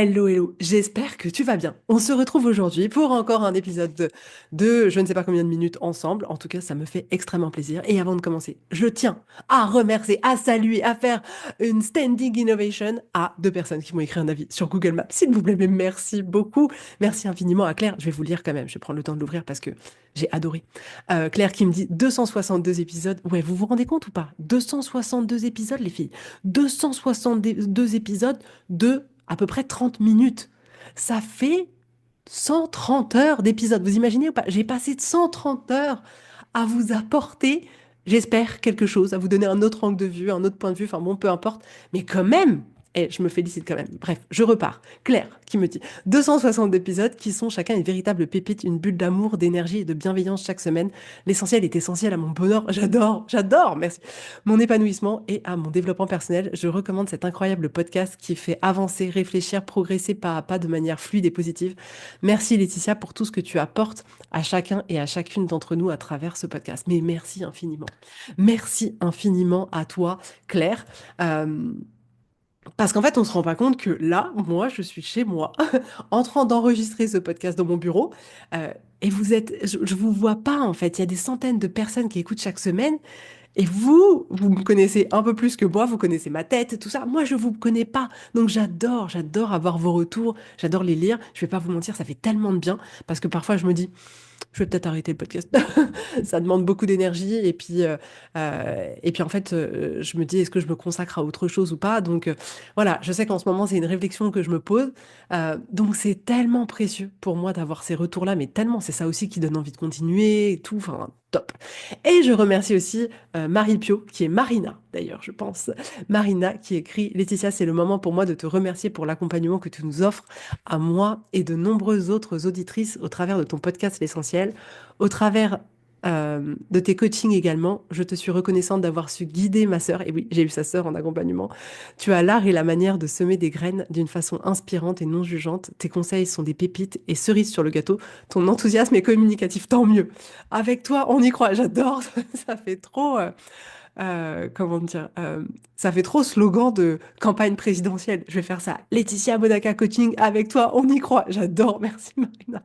Hello, hello, j'espère que tu vas bien. On se retrouve aujourd'hui pour encore un épisode de je ne sais pas combien de minutes ensemble. En tout cas, ça me fait extrêmement plaisir. Et avant de commencer, je tiens à remercier, à saluer, à faire une standing innovation à deux personnes qui m'ont écrit un avis sur Google Maps. S'il vous plaît, mais merci beaucoup. Merci infiniment à Claire. Je vais vous le lire quand même. Je vais prendre le temps de l'ouvrir parce que j'ai adoré. Claire qui me dit 262 épisodes. Ouais, vous vous rendez compte ou pas? 262 épisodes, les filles. 262 épisodes de à peu près 30 minutes. Ça fait 130 heures d'épisode. Vous imaginez ou pas? J'ai passé 130 heures à vous apporter, j'espère, quelque chose, à vous donner un autre angle de vue, un autre point de vue, enfin bon, peu importe. Mais quand même, et je me félicite quand même. Bref, je repars. Claire qui me dit 260 épisodes qui sont chacun une véritable pépite, une bulle d'amour, d'énergie et de bienveillance chaque semaine. L'essentiel est essentiel à mon bonheur. J'adore, j'adore, merci. Mon épanouissement et à mon développement personnel. Je recommande cet incroyable podcast qui fait avancer, réfléchir, progresser pas à pas de manière fluide et positive. Merci Laetitia pour tout ce que tu apportes à chacun et à chacune d'entre nous à travers ce podcast. Mais merci infiniment. Merci infiniment à toi, Claire. Euh, Parce qu'en fait, on se rend pas compte que là, moi, je suis chez moi, en train d'enregistrer ce podcast dans mon bureau, euh, et vous êtes, je vous vois pas en fait. Il y a des centaines de personnes qui écoutent chaque semaine, et vous me connaissez un peu plus que moi, vous connaissez ma tête, tout ça. Moi, je vous connais pas. Donc, j'adore avoir vos retours, j'adore les lire. Je vais pas vous mentir, ça fait tellement de bien, parce que parfois, je me dis, je vais peut-être arrêter le podcast. Ça demande beaucoup d'énergie. Et puis en fait, je me dis, est-ce que je me consacre à autre chose ou pas? Donc voilà, je sais qu'en ce moment, c'est une réflexion que je me pose. Donc c'est tellement précieux pour moi d'avoir ces retours-là, mais tellement, c'est ça aussi qui donne envie de continuer et tout. Enfin, top. Et je remercie aussi Marie Pio, qui est Marina, d'ailleurs, je pense. Marina qui écrit, Laetitia, c'est le moment pour moi de te remercier pour l'accompagnement que tu nous offres à moi et de nombreuses autres auditrices au travers de ton podcast L'Essentiel, au travers de tes coachings également. Je te suis reconnaissante d'avoir su guider ma sœur, et oui, j'ai eu sa sœur en accompagnement. Tu as l'art et la manière de semer des graines d'une façon inspirante et non jugeante. Tes conseils sont des pépites et cerises sur le gâteau. Ton enthousiasme est communicatif, tant mieux. Avec toi, on y croit, j'adore, ça fait trop... comment dire, ça fait trop slogan de campagne présidentielle. Je vais faire ça. Laetitia Bodaka Coaching avec toi, on y croit. J'adore, merci Marina.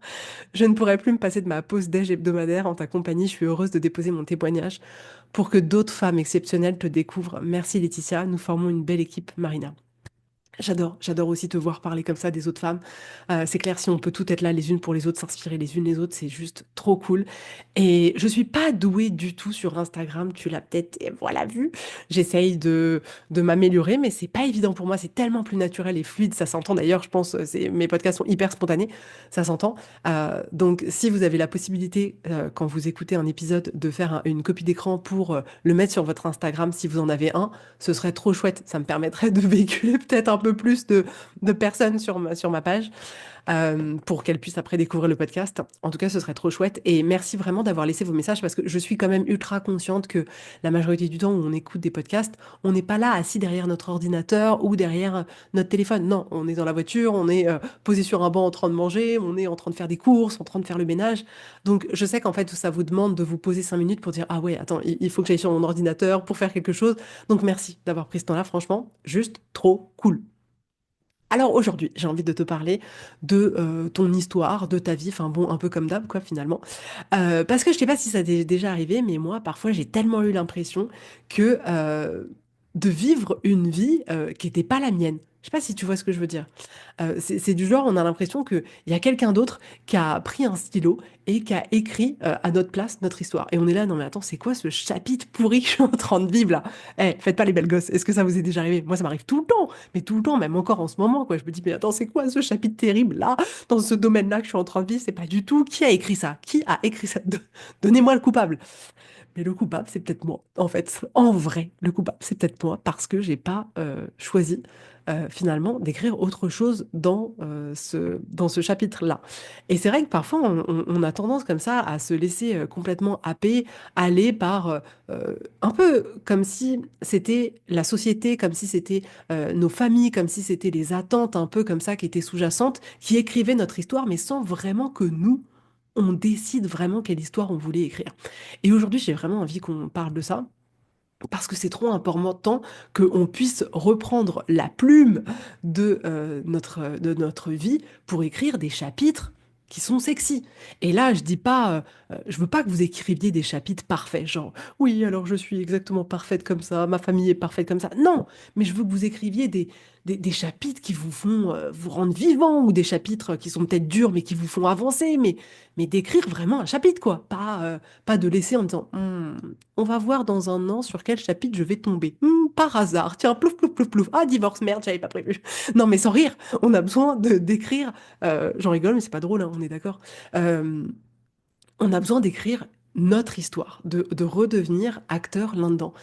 Je ne pourrais plus me passer de ma pause déj hebdomadaire en ta compagnie. Je suis heureuse de déposer mon témoignage pour que d'autres femmes exceptionnelles te découvrent. Merci Laetitia, nous formons une belle équipe, Marina. J'adore aussi te voir parler comme ça des autres femmes. C'est clair, si on peut toutes être là les unes pour les autres, s'inspirer les unes les autres, c'est juste trop cool. Et je suis pas douée du tout sur Instagram, tu l'as peut-être, et voilà, vu. J'essaye de m'améliorer, mais c'est pas évident pour moi, c'est tellement plus naturel et fluide, ça s'entend d'ailleurs, je pense, mes podcasts sont hyper spontanés, ça s'entend. Donc si vous avez la possibilité, quand vous écoutez un épisode, de faire une copie d'écran pour le mettre sur votre Instagram, si vous en avez un, ce serait trop chouette. Ça me permettrait de véhiculer peut-être un peu plus de personnes sur ma page pour qu'elles puissent après découvrir le podcast. En tout cas, ce serait trop chouette. Et merci vraiment d'avoir laissé vos messages parce que je suis quand même ultra consciente que la majorité du temps où on écoute des podcasts, on n'est pas là assis derrière notre ordinateur ou derrière notre téléphone. Non, on est dans la voiture, on est posé sur un banc en train de manger, on est en train de faire des courses, en train de faire le ménage. Donc, je sais qu'en fait, ça vous demande de vous poser 5 minutes pour dire, ah ouais, attends, il faut que j'aille sur mon ordinateur pour faire quelque chose. Donc, merci d'avoir pris ce temps-là, franchement, juste trop cool. Alors aujourd'hui, j'ai envie de te parler de ton histoire, de ta vie, enfin bon, un peu comme d'hab, quoi, finalement. Parce que je sais pas si ça t'est déjà arrivé, mais moi, parfois, j'ai tellement eu l'impression que de vivre une vie qui n'était pas la mienne. Je sais pas si tu vois ce que je veux dire. C'est du genre, on a l'impression qu'il y a quelqu'un d'autre qui a pris un stylo et qui a écrit à notre place notre histoire. Et on est là, non mais attends, c'est quoi ce chapitre pourri que je suis en train de vivre là? Eh, faites pas les belles gosses. Est-ce que ça vous est déjà arrivé? Moi, ça m'arrive tout le temps, mais tout le temps, même encore en ce moment, quoi. Je me dis, mais attends, c'est quoi ce chapitre terrible là, dans ce domaine-là que je suis en train de vivre? C'est pas du tout. Qui a écrit ça? Qui a écrit ça? Donnez-moi le coupable. Mais le coupable, c'est peut-être moi, en fait. En vrai, le coupable, c'est peut-être moi, parce que j'ai pas choisi, finalement, d'écrire autre chose dans ce chapitre-là. Et c'est vrai que parfois, on a tendance comme ça à se laisser complètement happer, aller par un peu comme si c'était la société, comme si c'était nos familles, comme si c'était les attentes un peu comme ça qui étaient sous-jacentes, qui écrivaient notre histoire, mais sans vraiment que nous, on décide vraiment quelle histoire on voulait écrire. Et aujourd'hui, j'ai vraiment envie qu'on parle de ça parce que c'est trop important qu'on puisse reprendre la plume de notre vie pour écrire des chapitres qui sont sexy. Et là, je dis pas, je veux pas que vous écriviez des chapitres parfaits, genre, oui, alors je suis exactement parfaite comme ça, ma famille est parfaite comme ça. Non, mais je veux que vous écriviez des chapitres qui vous font vous rendre vivant, ou des chapitres qui sont peut-être durs, mais qui vous font avancer, mais d'écrire vraiment un chapitre, quoi. Pas de laisser en disant, on va voir dans un an sur quel chapitre je vais tomber. Par hasard. Tiens, plouf, plouf, plouf, plouf. Ah, divorce, merde, j'avais pas prévu. Non, mais sans rire, on a besoin d'écrire. J'en rigole, mais c'est pas drôle, hein, on est d'accord. Euh, on a besoin d'écrire notre histoire, de redevenir acteur là-dedans.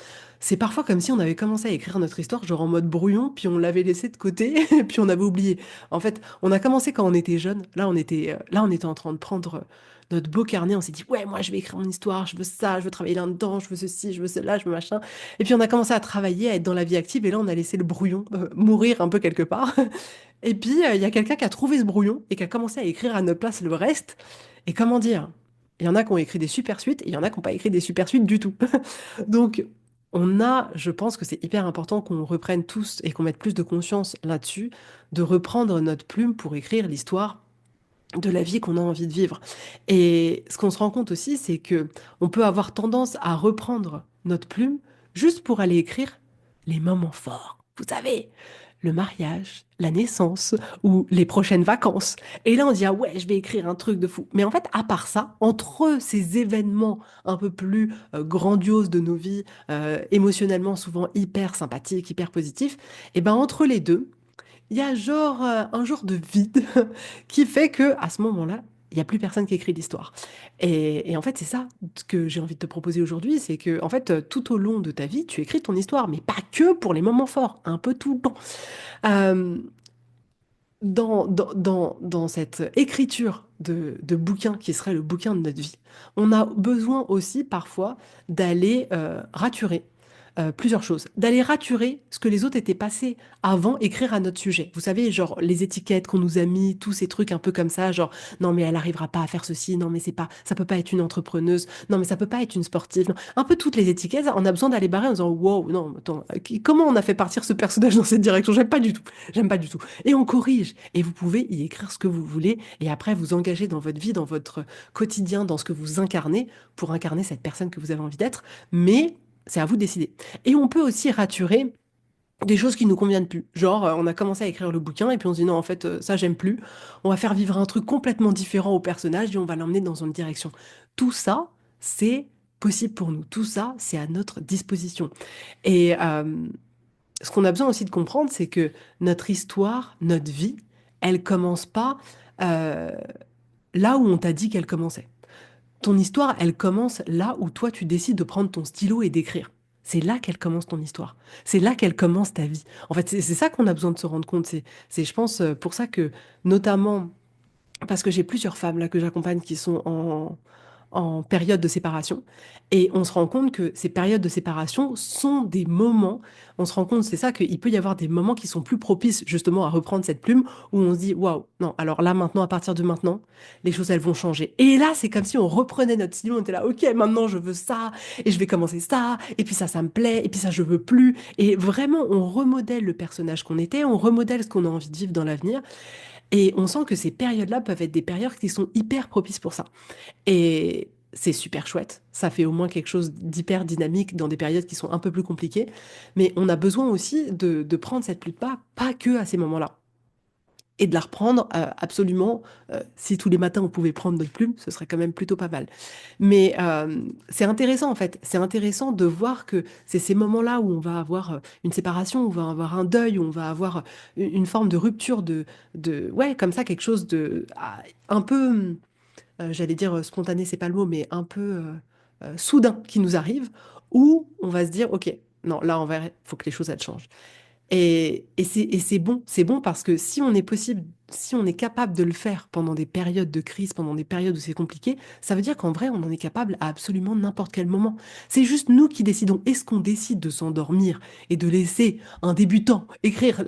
C'est parfois comme si on avait commencé à écrire notre histoire, genre en mode brouillon, puis on l'avait laissé de côté, et puis on avait oublié. En fait, on a commencé quand on était jeune. Là, on était en train de prendre notre beau carnet. On s'est dit, ouais, moi, je vais écrire mon histoire, je veux ça, je veux travailler là-dedans, je veux ceci, je veux cela, je veux machin. Et puis on a commencé à travailler, à être dans la vie active, et là, on a laissé le brouillon mourir un peu quelque part. Et puis, il y a quelqu'un qui a trouvé ce brouillon et qui a commencé à écrire à notre place le reste. Et comment dire? Il y en a qui ont écrit des super suites et il y en a qui n'ont pas écrit des super suites du tout. Donc, je pense que c'est hyper important qu'on reprenne tous et qu'on mette plus de conscience là-dessus, de reprendre notre plume pour écrire l'histoire de la vie qu'on a envie de vivre. Et ce qu'on se rend compte aussi, c'est que on peut avoir tendance à reprendre notre plume juste pour aller écrire les moments forts. Vous savez, le mariage, la naissance ou les prochaines vacances. Et là, on dit, ah ouais, je vais écrire un truc de fou. Mais en fait, à part ça, entre ces événements un peu plus grandioses de nos vies, émotionnellement souvent hyper sympathiques, hyper positifs, et ben entre les deux, il y a genre un genre de vide qui fait que à ce moment-là, il n'y a plus personne qui écrit l'histoire. Et en fait, c'est ça que j'ai envie de te proposer aujourd'hui, c'est que en fait, tout au long de ta vie, tu écris ton histoire, mais pas que pour les moments forts, un peu tout le temps. Euh, dans cette écriture de bouquin qui serait le bouquin de notre vie, on a besoin aussi parfois d'aller raturer plusieurs choses. D'aller raturer ce que les autres étaient passés avant écrire à notre sujet. Vous savez, genre les étiquettes qu'on nous a mis, tous ces trucs un peu comme ça, genre non mais elle arrivera pas à faire ceci, non mais c'est pas, ça peut pas être une entrepreneuse, non mais ça peut pas être une sportive, non. Un peu toutes les étiquettes, on a besoin d'aller barrer en disant wow, non, attends, comment on a fait partir ce personnage dans cette direction? J'aime pas du tout. Et on corrige. Et vous pouvez y écrire ce que vous voulez et après vous engager dans votre vie, dans votre quotidien, dans ce que vous incarnez pour incarner cette personne que vous avez envie d'être. Mais c'est à vous de décider. Et on peut aussi raturer des choses qui nous conviennent plus. Genre, on a commencé à écrire le bouquin et puis on se dit non, en fait, ça, j'aime plus. On va faire vivre un truc complètement différent au personnage et on va l'emmener dans une direction. Tout ça, c'est possible pour nous. Tout ça, c'est à notre disposition. Et ce qu'on a besoin aussi de comprendre, c'est que notre histoire, notre vie, elle commence pas euh, là où on t'a dit qu'elle commençait. Ton histoire, elle commence là où toi, tu décides de prendre ton stylo et d'écrire. C'est là qu'elle commence ton histoire. C'est là qu'elle commence ta vie. En fait, c'est ça qu'on a besoin de se rendre compte. Je pense, pour ça que, notamment, parce que j'ai plusieurs femmes là que j'accompagne qui sont en période de séparation. Et on se rend compte que ces périodes de séparation sont des moments, on se rend compte, c'est ça, qu'il peut y avoir des moments qui sont plus propices justement à reprendre cette plume, où on se dit, waouh, non, alors là maintenant, à partir de maintenant, les choses, elles vont changer. Et là, c'est comme si on reprenait notre stylo, on était là, ok, maintenant je veux ça, et je vais commencer ça, et puis ça me plaît, et puis ça, je veux plus. Et vraiment, on remodèle le personnage qu'on était, on remodèle ce qu'on a envie de vivre dans l'avenir, et on sent que ces périodes-là peuvent être des périodes qui sont hyper propices pour ça. Et c'est super chouette. Ça fait au moins quelque chose d'hyper dynamique dans des périodes qui sont un peu plus compliquées. Mais on a besoin aussi de prendre cette pluie de pas que à ces moments-là. Et de la reprendre absolument. Si tous les matins on pouvait prendre notre plume, ce serait quand même plutôt pas mal. Mais c'est intéressant en fait. C'est intéressant de voir que c'est ces moments-là où on va avoir une séparation, où on va avoir un deuil, où on va avoir une forme de rupture ouais, comme ça, quelque chose de un peu j'allais dire spontané, c'est pas le mot, mais un peu soudain qui nous arrive, où on va se dire, ok, non, là, en vrai, il faut que les choses, elles changent. C'est bon parce que si on est possible, si on est capable de le faire pendant des périodes de crise, pendant des périodes où c'est compliqué, ça veut dire qu'en vrai, on en est capable à absolument n'importe quel moment. C'est juste nous qui décidons. Est-ce qu'on décide de s'endormir et de laisser un débutant écrire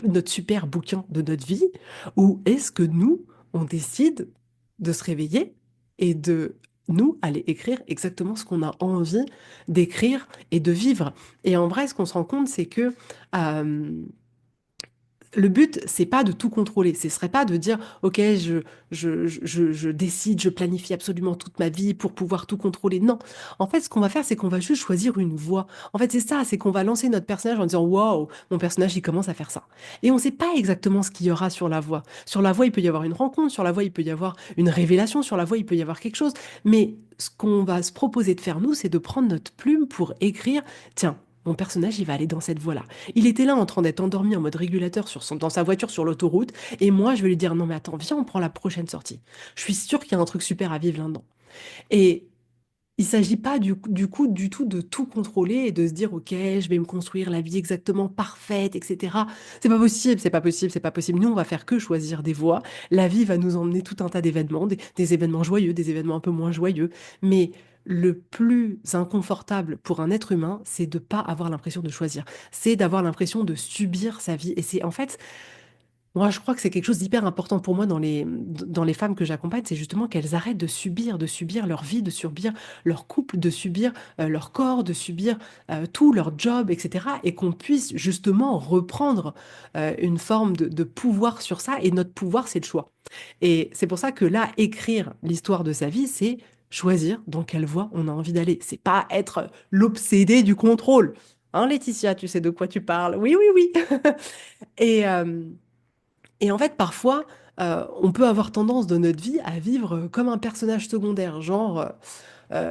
notre super bouquin de notre vie, ou est-ce que nous, on décide de se réveiller et de nous, aller écrire exactement ce qu'on a envie d'écrire et de vivre. Et en vrai, ce qu'on se rend compte, c'est que le but, c'est pas de tout contrôler. Ce serait pas de dire, OK, je décide, je planifie absolument toute ma vie pour pouvoir tout contrôler. Non. En fait, ce qu'on va faire, c'est qu'on va juste choisir une voie. En fait, c'est ça, c'est qu'on va lancer notre personnage en disant, waouh, mon personnage, il commence à faire ça. Et on sait pas exactement ce qu'il y aura sur la voie. Sur la voie, il peut y avoir une rencontre. Sur la voie, il peut y avoir une révélation. Sur la voie, il peut y avoir quelque chose. Mais ce qu'on va se proposer de faire, nous, c'est de prendre notre plume pour écrire, tiens, mon personnage, il va aller dans cette voie-là. Il était là en train d'être endormi en mode régulateur dans sa voiture sur l'autoroute. Et moi, je vais lui dire, non mais attends, viens, on prend la prochaine sortie. Je suis sûre qu'il y a un truc super à vivre là-dedans. Et il s'agit pas du coup du tout de tout contrôler et de se dire, OK, je vais me construire la vie exactement parfaite, etc. C'est pas possible, c'est pas possible, c'est pas possible. Nous, on va faire que choisir des voies. La vie va nous emmener tout un tas d'événements, des événements joyeux, des événements un peu moins joyeux. Mais le plus inconfortable pour un être humain, c'est de pas avoir l'impression de choisir. C'est d'avoir l'impression de subir sa vie. Et c'est en fait, moi, je crois que c'est quelque chose d'hyper important pour moi dans les femmes que j'accompagne, c'est justement qu'elles arrêtent de subir leur vie, de subir leur couple, de subir leur corps, de subir tout leur job, etc. Et qu'on puisse justement reprendre une forme de pouvoir sur ça. Et notre pouvoir, c'est le choix. Et c'est pour ça que là, écrire l'histoire de sa vie, c'est choisir dans quelle voie on a envie d'aller. C'est pas être l'obsédé du contrôle. Hein, Laetitia, tu sais de quoi tu parles? Oui, oui, oui. Et, euh, et en fait, parfois, on peut avoir tendance dans notre vie à vivre comme un personnage secondaire. Genre,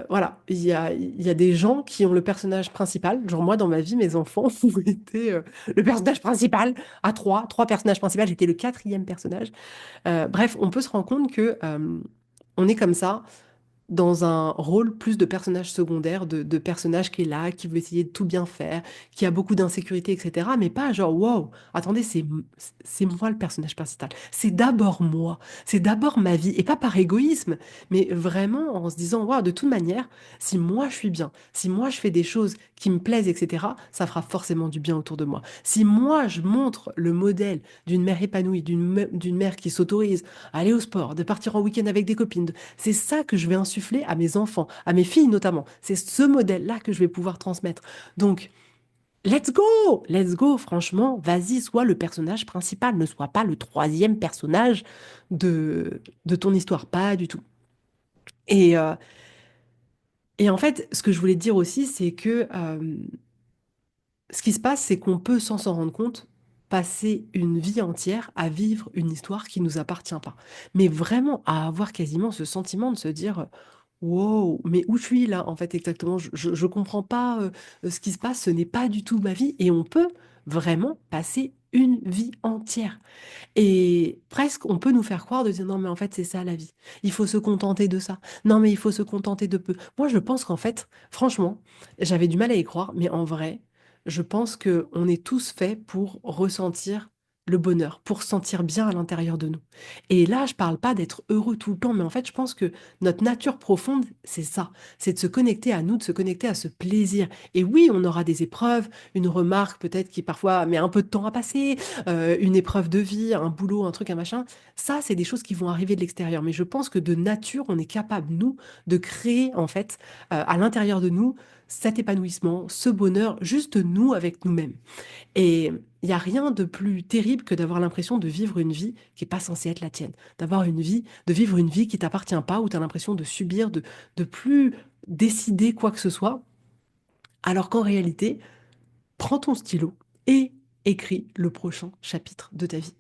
voilà, il y a des gens qui ont le personnage principal. Genre, moi, dans ma vie, mes enfants ont été le personnage principal à trois personnages principaux. J'étais le quatrième personnage. Bref, on peut se rendre compte que on est comme ça dans un rôle plus de personnage secondaire, de personnage qui est là, qui veut essayer de tout bien faire, qui a beaucoup d'insécurité, etc. Mais pas genre, wow, attendez, c'est moi le personnage principal. C'est d'abord moi, c'est d'abord ma vie, et pas par égoïsme, mais vraiment en se disant, wow, de toute manière, si moi je suis bien, si moi je fais des choses qui me plaisent, etc., ça fera forcément du bien autour de moi. Si moi je montre le modèle d'une mère épanouie, d'une mère qui s'autorise à aller au sport, de partir en week-end avec des copines, c'est ça que je vais insuffler à mes enfants, à mes filles notamment. C'est ce modèle-là que je vais pouvoir transmettre. Donc, let's go, franchement, vas-y, sois le personnage principal, ne sois pas le troisième personnage de ton histoire, pas du tout. Et, euh, et en fait, ce que je voulais te dire aussi, c'est que ce qui se passe, c'est qu'on peut, sans s'en rendre compte, passer une vie entière à vivre une histoire qui nous appartient pas. Mais vraiment à avoir quasiment ce sentiment de se dire, wow, mais où je suis là, en fait, exactement? Je comprends pas ce qui se passe, ce n'est pas du tout ma vie. Et on peut vraiment passer une vie entière. Et presque, on peut nous faire croire de dire non, mais en fait, c'est ça la vie. Il faut se contenter de ça. Non, mais il faut se contenter de peu. Moi, je pense qu'en fait, franchement, j'avais du mal à y croire, mais en vrai, je pense que on est tous faits pour ressentir le bonheur, pour se sentir bien à l'intérieur de nous. Et là, je parle pas d'être heureux tout le temps, mais en fait, je pense que notre nature profonde, c'est ça. C'est de se connecter à nous, de se connecter à ce plaisir. Et oui, on aura des épreuves, une remarque peut-être qui parfois met un peu de temps à passer, une épreuve de vie, un boulot, un truc, un machin. Ça, c'est des choses qui vont arriver de l'extérieur. Mais je pense que de nature, on est capable, nous, de créer, en fait, à l'intérieur de nous, cet épanouissement, ce bonheur, juste nous avec nous-mêmes. Et il n'y a rien de plus terrible que d'avoir l'impression de vivre une vie qui n'est pas censée être la tienne. D'avoir une vie, de vivre une vie qui t'appartient pas, où tu as l'impression de subir, de plus décider quoi que ce soit, alors qu'en réalité, prends ton stylo et écris le prochain chapitre de ta vie.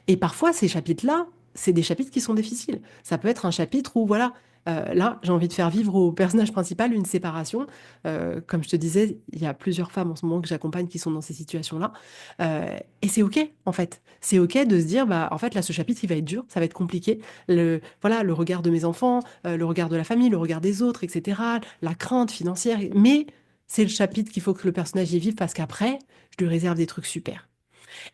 Et parfois, ces chapitres-là, c'est des chapitres qui sont difficiles. Ça peut être un chapitre où, voilà, là, j'ai envie de faire vivre au personnage principal une séparation. Comme je te disais, il y a plusieurs femmes en ce moment que j'accompagne qui sont dans ces situations-là. Et c'est OK, en fait. C'est OK de se dire, bah, en fait, là, ce chapitre, il va être dur, ça va être compliqué. Voilà, le regard de mes enfants, le regard de la famille, le regard des autres, etc. La crainte financière. Mais c'est le chapitre qu'il faut que le personnage y vive parce qu'après, je lui réserve des trucs super.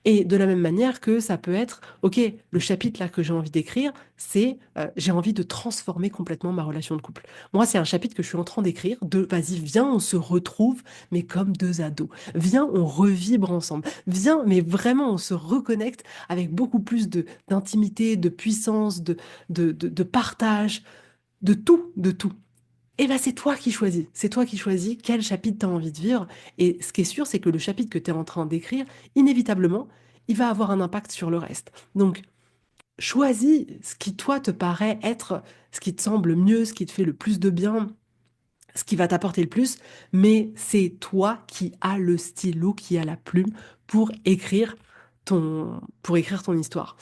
Et de la même manière que ça peut être, OK, le chapitre là que j'ai envie d'écrire, c'est j'ai envie de transformer complètement ma relation de couple. Moi, c'est un chapitre que je suis en train d'écrire de vas-y, viens, on se retrouve, mais comme deux ados. Viens, on revibre ensemble. Viens, mais vraiment, on se reconnecte avec beaucoup plus d'intimité, de puissance, de partage, de tout, de tout. eh ben c'est toi qui choisis. C'est toi qui choisis quel chapitre tu as envie de vivre. Et ce qui est sûr, c'est que le chapitre que tu es en train d'écrire, inévitablement, il va avoir un impact sur le reste. Donc, choisis ce qui, toi, te paraît être ce qui te semble mieux, ce qui te fait le plus de bien, ce qui va t'apporter le plus, mais c'est toi qui as le stylo, qui a la plume pour écrire ton histoire.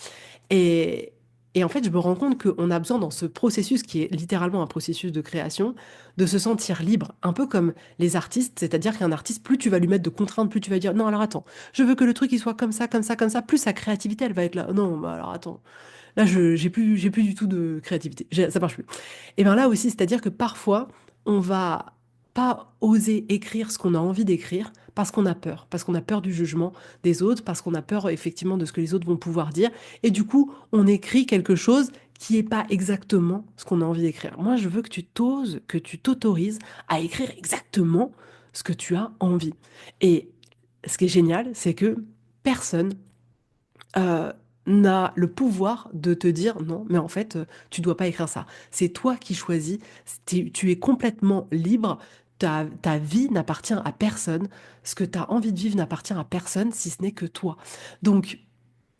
Et, et en fait, je me rends compte qu'on a besoin dans ce processus qui est littéralement un processus de création, de se sentir libre, un peu comme les artistes, c'est-à-dire qu'un artiste, plus tu vas lui mettre de contraintes, plus tu vas dire non, alors attends, je veux que le truc il soit comme ça, comme ça, comme ça, plus sa créativité elle va être là. Non, bah alors attends, là j'ai plus du tout de créativité, ça marche plus. Et bien là aussi, c'est-à-dire que parfois, on va pas oser écrire ce qu'on a envie d'écrire parce qu'on a peur du jugement des autres, parce qu'on a peur effectivement de ce que les autres vont pouvoir dire. Et du coup, on écrit quelque chose qui n'est pas exactement ce qu'on a envie d'écrire. Moi, je veux que tu t'oses, que tu t'autorises à écrire exactement ce que tu as envie. Et ce qui est génial, c'est que personne euh, n'a le pouvoir de te dire non, mais en fait, tu dois pas écrire ça. C'est toi qui choisis, tu es complètement libre, ta vie n'appartient à personne, ce que tu as envie de vivre n'appartient à personne si ce n'est que toi. Donc,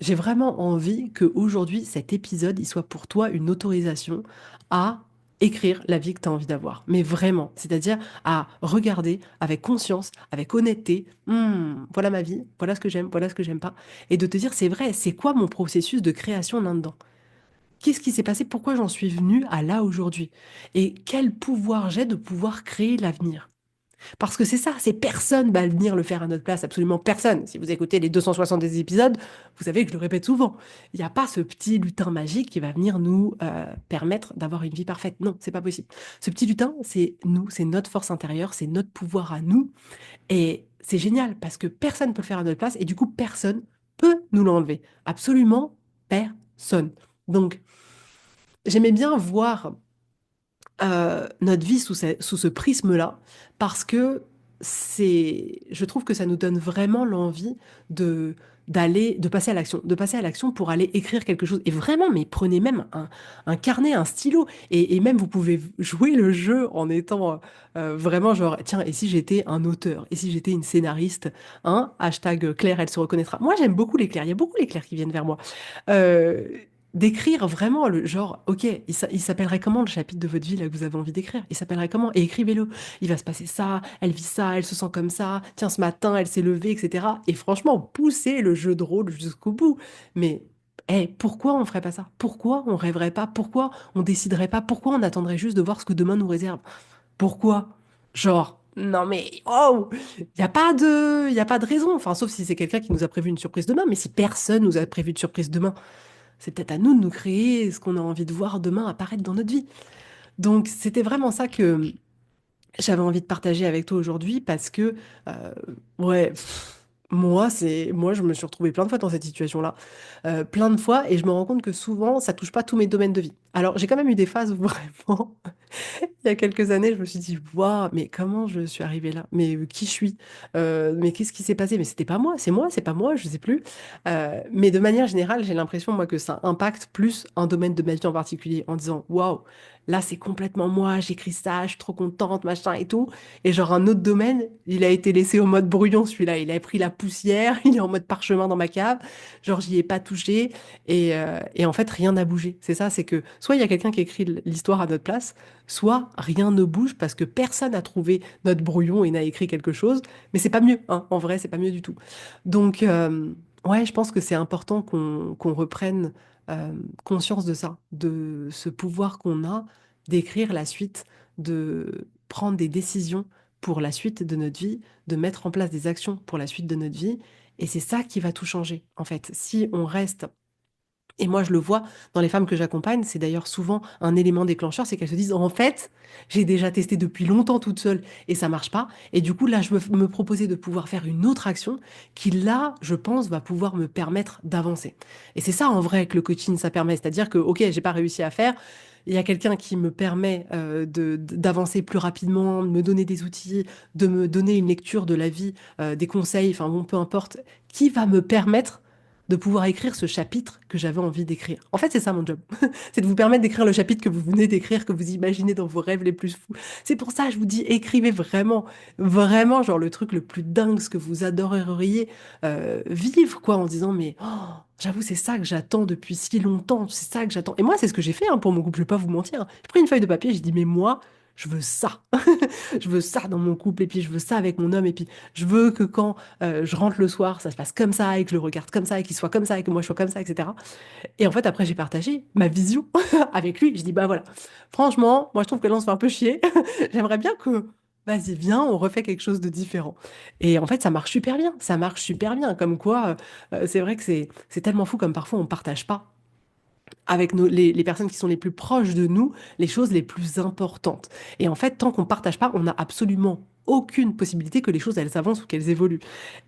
j'ai vraiment envie que aujourd'hui cet épisode, il soit pour toi une autorisation à écrire la vie que tu as envie d'avoir. Mais vraiment, c'est-à-dire à regarder avec conscience, avec honnêteté, voilà ma vie, voilà ce que j'aime pas, et de te dire c'est vrai, c'est quoi mon processus de création là-dedans? Qu'est-ce qui s'est passé? Pourquoi j'en suis venue à là aujourd'hui? Et quel pouvoir j'ai de pouvoir créer l'avenir? Parce que c'est ça, c'est personne va venir le faire à notre place, absolument personne. Si vous écoutez les 270 épisodes, vous savez que je le répète souvent. Il n'y a pas ce petit lutin magique qui va venir nous permettre d'avoir une vie parfaite. Non, c'est pas possible. Ce petit lutin, c'est nous, c'est notre force intérieure, c'est notre pouvoir à nous. Et c'est génial parce que personne ne peut le faire à notre place et du coup, personne peut nous l'enlever. Absolument personne. Donc, j'aimais bien voir notre vie sous ce prisme-là, parce que je trouve que ça nous donne vraiment l'envie de de de passer à l'action pour aller écrire quelque chose. Et vraiment, mais prenez même un carnet, un stylo, et même vous pouvez jouer le jeu en étant vraiment genre, tiens, et si j'étais un auteur, et si j'étais une scénariste, hein, hashtag Claire, elle se reconnaîtra. Moi, j'aime beaucoup les Claires, il y a beaucoup les Claires qui viennent vers moi. Euh, D'écrire vraiment le genre, ok, il s'appellerait comment le chapitre de votre vie là que vous avez envie d'écrire? Il s'appellerait comment? Et écrivez-le. Il va se passer ça, elle vit ça, elle se sent comme ça, tiens, ce matin, elle s'est levée, etc. Et franchement, poussez le jeu de rôle jusqu'au bout. Mais, pourquoi on ferait pas ça? Pourquoi on rêverait pas? Pourquoi on déciderait pas? Pourquoi on attendrait juste de voir ce que demain nous réserve? Pourquoi? Genre, non mais, oh, il y a pas de raison. Enfin, sauf si c'est quelqu'un qui nous a prévu une surprise demain. Mais si personne nous a prévu de surprise demain, c'est peut-être à nous de nous créer ce qu'on a envie de voir demain apparaître dans notre vie. Donc, c'était vraiment ça que j'avais envie de partager avec toi aujourd'hui parce que, euh, ouais, moi, je me suis retrouvée plein de fois dans cette situation-là, plein de fois, et je me rends compte que souvent, ça touche pas tous mes domaines de vie. Alors, j'ai quand même eu des phases où vraiment, il y a quelques années, je me suis dit, waouh, mais comment je suis arrivée là? Mais qui je suis? Mais qu'est-ce qui s'est passé? Mais c'était pas moi, c'est pas moi, je sais plus. Mais de manière générale, j'ai l'impression, moi, que ça impacte plus un domaine de ma vie en particulier, en disant, waouh, là, c'est complètement moi, j'écris ça, je suis trop contente, machin et tout. Et genre, un autre domaine, il a été laissé au mode brouillon, celui-là. Il a pris la poussière, il est en mode parchemin dans ma cave. Genre, j'y ai pas touché. Et en fait, rien n'a bougé. C'est ça, c'est que soit il y a quelqu'un qui écrit l'histoire à notre place, soit rien ne bouge parce que personne n'a trouvé notre brouillon et n'a écrit quelque chose. Mais c'est pas mieux, hein. En vrai, c'est pas mieux du tout. Donc, ouais, je pense que c'est important qu'on reprenne euh, conscience de ça, de ce pouvoir qu'on a d'écrire la suite, de prendre des décisions pour la suite de notre vie, de mettre en place des actions pour la suite de notre vie. Et c'est ça qui va tout changer, en fait. Si on reste et moi, je le vois dans les femmes que j'accompagne, c'est d'ailleurs souvent un élément déclencheur, c'est qu'elles se disent, en fait, j'ai déjà testé depuis longtemps toute seule et ça marche pas. Et du coup, là, je me proposais de pouvoir faire une autre action qui, là, je pense, va pouvoir me permettre d'avancer. Et c'est ça, en vrai, que le coaching, ça permet. C'est-à-dire que, OK, j'ai pas réussi à faire. Il y a quelqu'un qui me permet d'avancer plus rapidement, de me donner des outils, de me donner une lecture de la vie, des conseils, enfin bon, peu importe, qui va me permettre de pouvoir écrire ce chapitre que j'avais envie d'écrire. En fait, c'est ça mon job. C'est de vous permettre d'écrire le chapitre que vous venez d'écrire, que vous imaginez dans vos rêves les plus fous. C'est pour ça, je vous dis, écrivez vraiment, vraiment, genre le truc le plus dingue, ce que vous adoreriez vivre, quoi, en disant, mais oh, j'avoue, c'est ça que j'attends depuis si longtemps, c'est ça que j'attends. Et moi, c'est ce que j'ai fait hein, pour mon couple, je vais pas vous mentir. J'ai pris une feuille de papier, j'ai dit, mais moi, je veux ça. Je veux ça dans mon couple, et puis je veux ça avec mon homme, et puis je veux que quand je rentre le soir, ça se passe comme ça, et que je le regarde comme ça, et qu'il soit comme ça, et que moi je sois comme ça, etc. Et en fait, après, j'ai partagé ma vision avec lui. Je dis, bah voilà, franchement, moi je trouve que là, on se fait un peu chier. J'aimerais bien que, vas-y, viens, on refait quelque chose de différent. Et en fait, ça marche super bien. Ça marche super bien. Comme quoi, c'est vrai que c'est tellement fou comme parfois on partage pas avec les personnes qui sont les plus proches de nous, les choses les plus importantes. Et en fait, tant qu'on partage pas, on n'a absolument aucune possibilité que les choses, elles avancent ou qu'elles évoluent.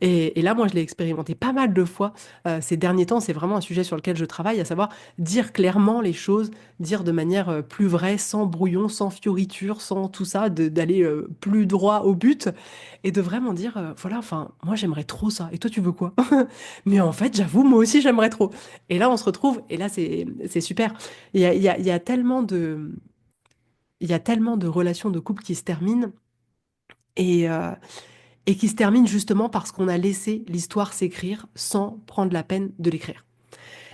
Et là, moi, je l'ai expérimenté pas mal de fois ces derniers temps. C'est vraiment un sujet sur lequel je travaille, à savoir dire clairement les choses, dire de manière plus vraie, sans brouillon, sans fioriture, sans tout ça, d'aller plus droit au but et de vraiment dire, voilà, enfin, moi, j'aimerais trop ça. Et toi, tu veux quoi? Mais en fait, j'avoue, moi aussi, j'aimerais trop. Et là, on se retrouve, et là, c'est super. Il y a tellement il y a tellement de relations de couple qui se terminent et, euh, et qui se terminent justement parce qu'on a laissé l'histoire s'écrire sans prendre la peine de l'écrire.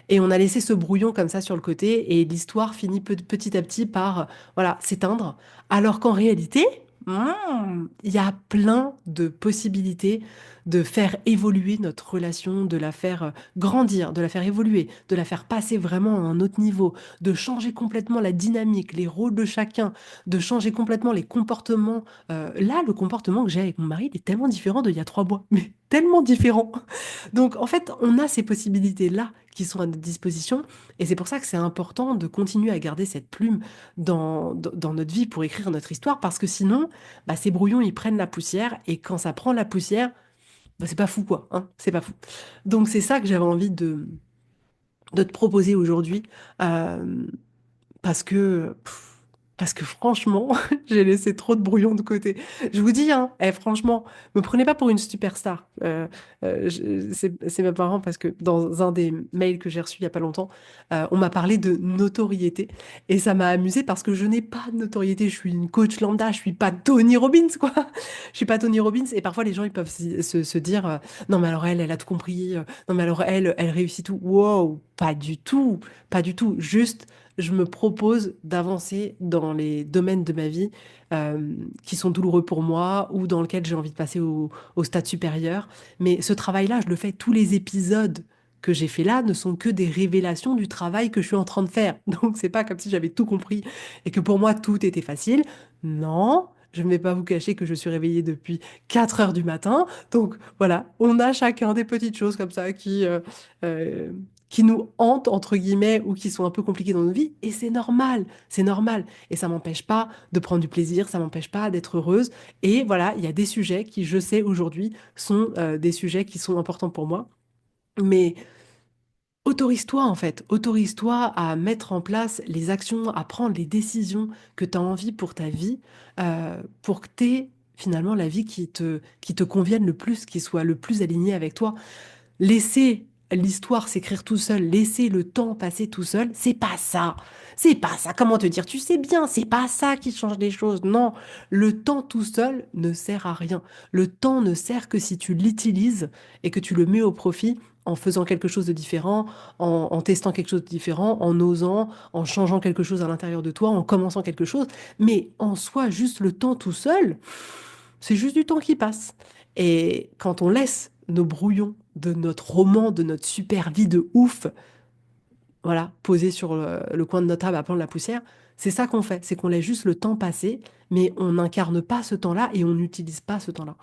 Et on a laissé ce brouillon comme ça sur le côté et l'histoire finit petit à petit par voilà, s'éteindre. Alors qu'en réalité, il y a plein de possibilités de faire évoluer notre relation, de la faire grandir, de la faire évoluer, de la faire passer vraiment à un autre niveau, de changer complètement la dynamique, les rôles de chacun, de changer complètement les comportements. Là, le comportement que j'ai avec mon mari, il est tellement différent d'il y a 3 mois, mais tellement différent. Donc, en fait, on a ces possibilités-là qui sont à notre disposition. Et c'est pour ça que c'est important de continuer à garder cette plume dans notre vie pour écrire notre histoire, parce que sinon, bah, ces brouillons, ils prennent la poussière. Et quand ça prend la poussière, bah, c'est pas fou, quoi. Hein, c'est pas fou. Donc, c'est ça que j'avais envie de te proposer aujourd'hui. Euh, parce que, parce que franchement, j'ai laissé trop de brouillons de côté. Je vous dis, hein, franchement, me prenez pas pour une superstar. C'est mes parents parce que dans un des mails que j'ai reçus il y a pas longtemps, on m'a parlé de notoriété et ça m'a amusé parce que je n'ai pas de notoriété. Je suis une coach lambda, je suis pas Tony Robbins, quoi. Je suis pas Tony Robbins et parfois les gens ils peuvent se dire, non mais alors elle a tout compris. Non mais alors elle réussit tout. Wow, pas du tout, pas du tout. Juste je me propose d'avancer dans les domaines de ma vie qui sont douloureux pour moi ou dans lesquels j'ai envie de passer au stade supérieur. Mais ce travail-là, je le fais. Tous les épisodes que j'ai fait là ne sont que des révélations du travail que je suis en train de faire. Donc, c'est pas comme si j'avais tout compris et que pour moi, tout était facile. Non. Je ne vais pas vous cacher que je suis réveillée depuis 4 heures du matin. Donc voilà, on a chacun des petites choses comme ça euh, qui nous hantent, entre guillemets, ou qui sont un peu compliquées dans nos vies. Et c'est normal, c'est normal. Et ça m'empêche pas de prendre du plaisir, ça m'empêche pas d'être heureuse. Et voilà, il y a des sujets qui, je sais aujourd'hui, sont des sujets qui sont importants pour moi. Mais autorise-toi, en fait, autorise-toi à mettre en place les actions, à prendre les décisions que tu as envie pour ta vie, pour que tu aies finalement la vie qui te convienne le plus, qui soit le plus alignée avec toi. Laisser l'histoire s'écrire tout seul, laisser le temps passer tout seul, c'est pas ça. C'est pas ça. Comment te dire? Tu sais bien, c'est pas ça qui change les choses. Non, le temps tout seul ne sert à rien. Le temps ne sert que si tu l'utilises et que tu le mets au profit en faisant quelque chose de différent, en testant quelque chose de différent, en osant, en changeant quelque chose à l'intérieur de toi, en commençant quelque chose. Mais en soi, juste le temps tout seul, c'est juste du temps qui passe. Et quand on laisse nos brouillons de notre roman, de notre super vie de ouf, voilà, posés sur le coin de notre table à prendre la poussière, c'est ça qu'on fait. C'est qu'on laisse juste le temps passer, mais on n'incarne pas ce temps-là et on n'utilise pas ce temps-là.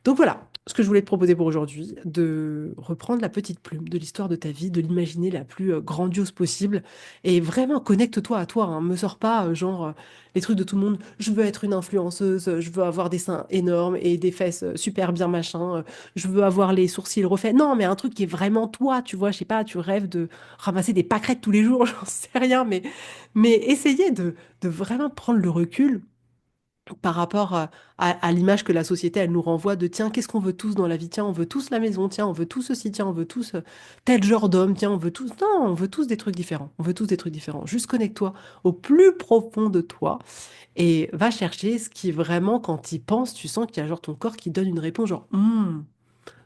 Donc voilà, ce que je voulais te proposer pour aujourd'hui, de reprendre la petite plume de l'histoire de ta vie, de l'imaginer la plus grandiose possible, et vraiment connecte-toi à toi, hein. Me sors pas les trucs de tout le monde. Je veux être une influenceuse, je veux avoir des seins énormes et des fesses super bien machin, je veux avoir les sourcils refaits. Non, mais un truc qui est vraiment toi, tu vois, je sais pas, tu rêves de ramasser des pâquerettes tous les jours, j'en sais rien, mais essayer de vraiment prendre le recul par rapport à l'image que la société, elle nous renvoie de tiens, qu'est-ce qu'on veut tous dans la vie? Tiens, on veut tous la maison, tiens, on veut tous ceci, tiens, on veut tous tel genre d'homme, tiens, on veut tous. Non, on veut tous des trucs différents. On veut tous des trucs différents. Juste connecte-toi au plus profond de toi et va chercher ce qui vraiment, quand tu y penses, tu sens qu'il y a genre ton corps qui donne une réponse, genre,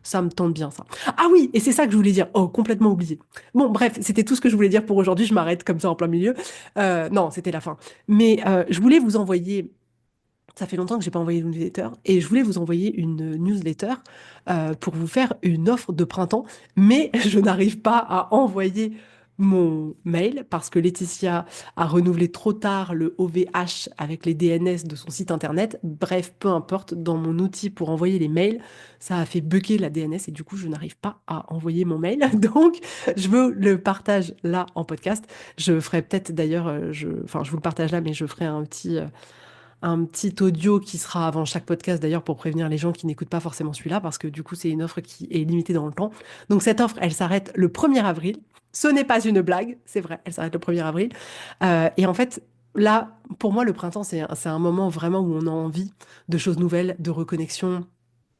ça me tente bien ça. Ah oui, et c'est ça que je voulais dire. Oh, complètement oublié. Bon, bref, c'était tout ce que je voulais dire pour aujourd'hui. Je m'arrête comme ça en plein milieu. Non, c'était la fin. Mais je voulais vous envoyer. Ça fait longtemps que j'ai pas envoyé une newsletter et je voulais vous envoyer une newsletter pour vous faire une offre de printemps, mais je n'arrive pas à envoyer mon mail parce que Laetitia a renouvelé trop tard le OVH avec les DNS de son site internet. Bref, peu importe, dans mon outil pour envoyer les mails, ça a fait bugger la DNS et du coup, je n'arrive pas à envoyer mon mail. Donc, je veux le partage là en podcast. Je ferai peut-être d'ailleurs, enfin, je vous le partage là, mais je ferai un petit audio qui sera avant chaque podcast d'ailleurs pour prévenir les gens qui n'écoutent pas forcément celui-là parce que du coup c'est une offre qui est limitée dans le temps. Donc cette offre, elle s'arrête le 1er avril. Ce n'est pas une blague, c'est vrai, elle s'arrête le 1er avril. Et en fait, là, pour moi, le printemps, c'est un moment vraiment où on a envie de choses nouvelles, de reconnexion,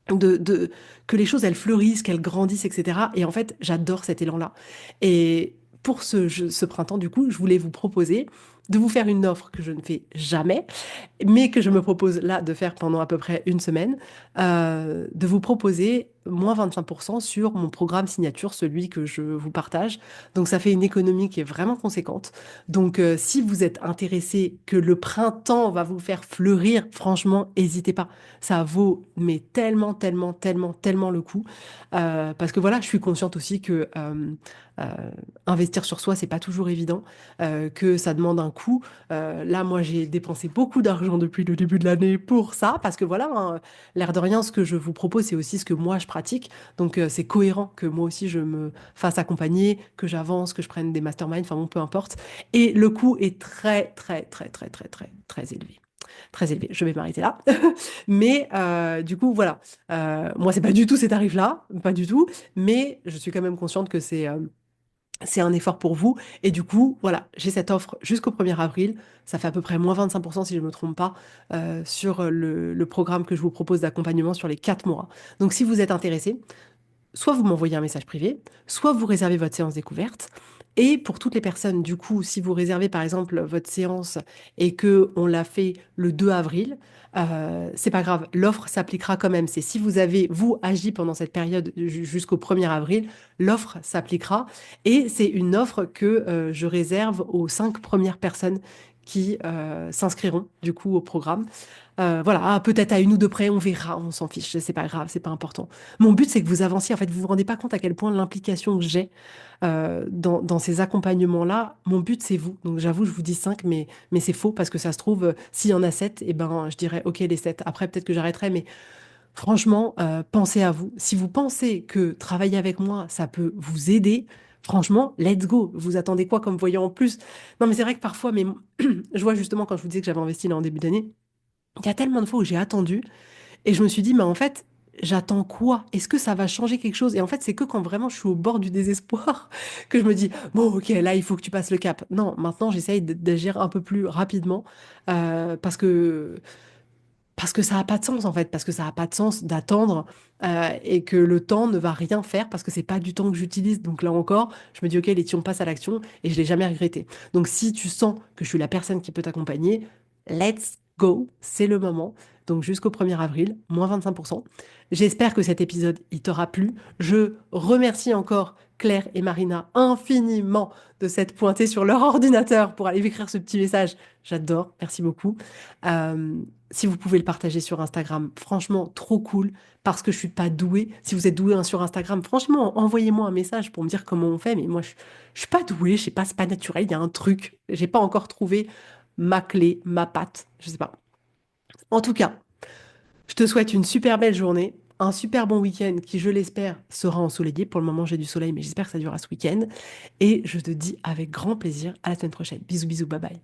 que les choses, elles fleurissent, qu'elles grandissent, etc. Et en fait, j'adore cet élan-là. Et pour ce printemps, du coup, je voulais vous proposer de vous faire une offre que je ne fais jamais, mais que je me propose là de faire pendant à peu près une semaine, de vous proposer moins 25% sur mon programme signature, celui que je vous partage. Donc ça fait une économie qui est vraiment conséquente. Donc si vous êtes intéressé, que le printemps va vous faire fleurir, franchement, n'hésitez pas. Ça vaut mais tellement, tellement, tellement, tellement le coup. Parce que voilà, je suis consciente aussi que euh, investir sur soi, c'est pas toujours évident, que ça demande un coût. Là, moi, j'ai dépensé beaucoup d'argent depuis le début de l'année pour ça, parce que voilà, hein, l'air de rien, ce que je vous propose, c'est aussi ce que moi, je pratique. Donc, c'est cohérent que moi aussi, je me fasse accompagner, que j'avance, que je prenne des masterminds, enfin bon, peu importe. Et le coût est très, très, très, très, très, très, très élevé. Très élevé. Je vais m'arrêter là. Mais du coup, voilà. Moi, c'est pas du tout ces tarifs-là, pas du tout. Mais je suis quand même consciente que c'est un effort pour vous. Et du coup, voilà, j'ai cette offre jusqu'au 1er avril. Ça fait à peu près moins 25% si je ne me trompe pas sur le programme que je vous propose d'accompagnement sur les 4 mois. Donc si vous êtes intéressé, soit vous m'envoyez un message privé, soit vous réservez votre séance découverte. Et pour toutes les personnes, du coup, si vous réservez par exemple votre séance et que on l'a fait le 2 avril, c'est pas grave, l'offre s'appliquera quand même. C'est si vous avez, vous, agi pendant cette période jusqu'au 1er avril, l'offre s'appliquera. Et c'est une offre que je réserve aux 5 premières personnes qui s'inscriront du coup au programme. Voilà, peut-être à une ou deux près, on verra, on s'en fiche, c'est pas grave, c'est pas important. Mon but, c'est que vous avanciez. En fait, vous vous rendez pas compte à quel point l'implication que j'ai dans ces accompagnements-là, mon but, c'est vous. Donc, j'avoue, je vous dis 5, mais c'est faux parce que ça se trouve, s'il y en a 7, eh ben, je dirais, OK, les 7. Après, peut-être que j'arrêterai, mais franchement, pensez à vous. Si vous pensez que travailler avec moi, ça peut vous aider, franchement, let's go. Vous attendez quoi comme voyant en plus? Non, mais c'est vrai que parfois, mais je vois justement quand je vous disais que j'avais investi là en début d'année, il y a tellement de fois où j'ai attendu et je me suis dit, mais en fait, j'attends quoi? Est-ce que ça va changer quelque chose? Et en fait, c'est que quand vraiment je suis au bord du désespoir que je me dis, bon, ok, là, il faut que tu passes le cap. Non, maintenant, j'essaye d'agir un peu plus rapidement parce que ça n'a pas de sens, en fait, parce que ça n'a pas de sens d'attendre et que le temps ne va rien faire parce que c'est pas du temps que j'utilise. Donc là encore, je me dis, ok, les on passe à l'action et je l'ai jamais regretté. Donc si tu sens que je suis la personne qui peut t'accompagner, let's go, c'est le moment. Donc jusqu'au 1er avril, moins 25%. J'espère que cet épisode, il t'aura plu. Je remercie encore Claire et Marina infiniment de s'être pointées sur leur ordinateur pour aller écrire ce petit message. J'adore, merci beaucoup. Euh, Si vous pouvez le partager sur Instagram, franchement, trop cool, parce que je suis pas douée. Si vous êtes doué hein, sur Instagram, franchement, envoyez-moi un message pour me dire comment on fait. Mais moi, je suis pas douée, je sais pas, c'est pas naturel. Il y a un truc. J'ai pas encore trouvé ma clé, ma patte. Je sais pas. En tout cas, je te souhaite une super belle journée, un super bon week-end qui, je l'espère, sera ensoleillé. Pour le moment, j'ai du soleil, mais j'espère que ça durera ce week-end. Et je te dis avec grand plaisir à la semaine prochaine. Bisous, bisous, bye bye.